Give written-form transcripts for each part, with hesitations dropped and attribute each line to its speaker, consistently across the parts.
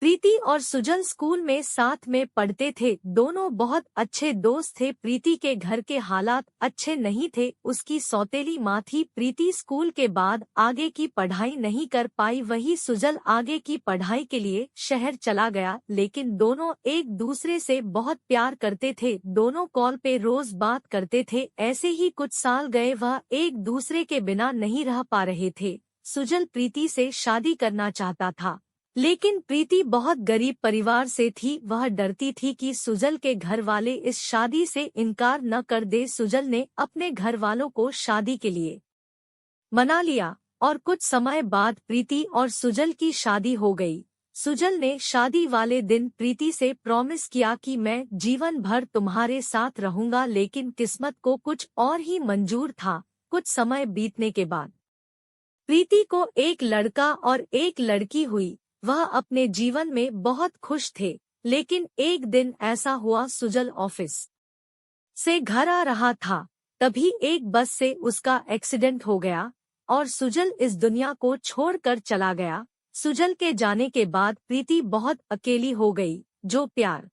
Speaker 1: प्रीति और सुजल स्कूल में साथ में पढ़ते थे। दोनों बहुत अच्छे दोस्त थे। प्रीति के घर के हालात अच्छे नहीं थे। उसकी सौतेली माँ थी। प्रीति स्कूल के बाद आगे की पढ़ाई नहीं कर पाई। वही सुजल आगे की पढ़ाई के लिए शहर चला गया। लेकिन दोनों एक दूसरे से बहुत प्यार करते थे। दोनों कॉल पे रोज बात करते थे। ऐसे ही कुछ साल गए, वह एक दूसरे के बिना नहीं रह पा रहे थे। सुजल प्रीति से शादी करना चाहता था, लेकिन प्रीति बहुत गरीब परिवार से थी। वह डरती थी कि सुजल के घर वाले इस शादी से इनकार न कर दे। सुजल ने अपने घर वालों को शादी के लिए मना लिया और कुछ समय बाद प्रीति और सुजल की शादी हो गई। सुजल ने शादी वाले दिन प्रीति से प्रॉमिस किया कि मैं जीवन भर तुम्हारे साथ रहूंगा, लेकिन किस्मत को कुछ और ही मंजूर था। कुछ समय बीतने के बाद प्रीति को एक लड़का और एक लड़की हुई। वह अपने जीवन में बहुत खुश थे। लेकिन एक दिन ऐसा हुआ, सुजल ऑफिस से घर आ रहा था, तभी एक बस से उसका एक्सीडेंट हो गया और सुजल इस दुनिया को छोड़कर चला गया। सुजल के जाने के बाद प्रीति बहुत अकेली हो गई। जो प्यार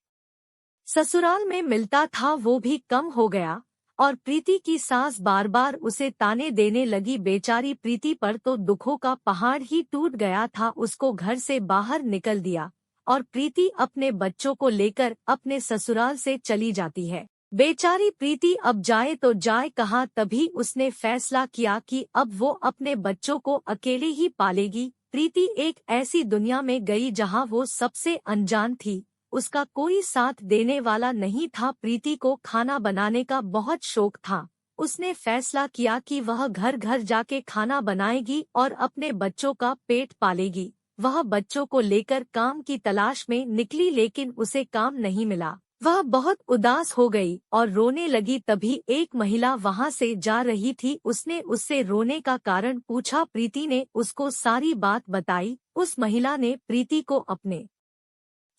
Speaker 1: ससुराल में मिलता था वो भी कम हो गया और प्रीति की सास बार बार उसे ताने देने लगी। बेचारी प्रीति पर तो दुखों का पहाड़ ही टूट गया था। उसको घर से बाहर निकल दिया और प्रीति अपने बच्चों को लेकर अपने ससुराल से चली जाती है। बेचारी प्रीति अब जाए तो जाए कहाँ। तभी उसने फैसला किया कि अब वो अपने बच्चों को अकेले ही पालेगी। प्रीति एक ऐसी दुनिया में गई जहाँ वो सबसे अनजान थी। उसका कोई साथ देने वाला नहीं था। प्रीति को खाना बनाने का बहुत शौक था। उसने फैसला किया कि वह घर घर जाके खाना बनाएगी और अपने बच्चों का पेट पालेगी। वह बच्चों को लेकर काम की तलाश में निकली, लेकिन उसे काम नहीं मिला। वह बहुत उदास हो गई और रोने लगी। तभी एक महिला वहां से जा रही थी। उसने उससे रोने का कारण पूछा। प्रीति ने उसको सारी बात बताई। उस महिला ने प्रीति को अपने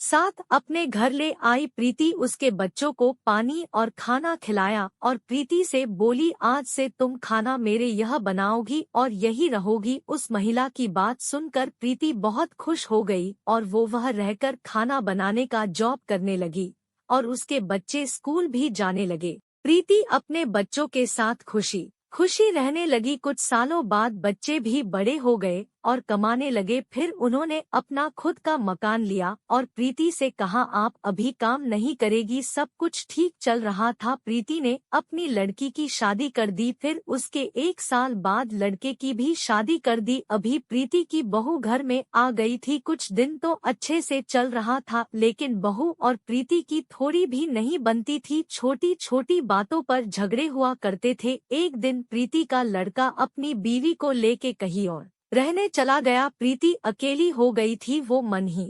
Speaker 1: साथ अपने घर ले आई। प्रीति उसके बच्चों को पानी और खाना खिलाया और प्रीति से बोली, आज से तुम खाना मेरे यहाँ बनाओगी और यही रहोगी। उस महिला की बात सुनकर प्रीति बहुत खुश हो गई और वो वह रहकर खाना बनाने का जॉब करने लगी और उसके बच्चे स्कूल भी जाने लगे। प्रीति अपने बच्चों के साथ खुशी खुशी रहने लगी। कुछ सालों बाद बच्चे भी बड़े हो गए और कमाने लगे। फिर उन्होंने अपना खुद का मकान लिया और प्रीति से कहा, आप अभी काम नहीं करेगी। सब कुछ ठीक चल रहा था। प्रीति ने अपनी लड़की की शादी कर दी। फिर उसके एक साल बाद लड़के की भी शादी कर दी। अभी प्रीति की बहू घर में आ गई थी। कुछ दिन तो अच्छे से चल रहा था, लेकिन बहू और प्रीति की थोड़ी भी नहीं बनती थी। छोटी छोटी बातों पर झगड़े हुआ करते थे। एक दिन प्रीति का लड़का अपनी बीवी को लेके कहीं और रहने चला गया। प्रीति अकेली हो गई थी। वो मन ही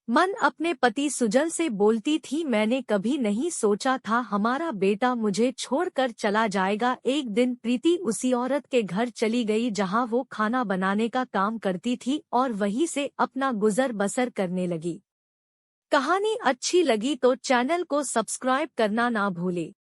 Speaker 1: मन अपने पति सुजल से बोलती थी, मैंने कभी नहीं सोचा था हमारा बेटा मुझे छोड़कर चला जाएगा। एक दिन प्रीति उसी औरत के घर चली गई जहां वो खाना बनाने का काम करती थी और वहीं से अपना गुजर बसर करने लगी। कहानी अच्छी लगी तो चैनल को सब्सक्राइब करना ना भूले।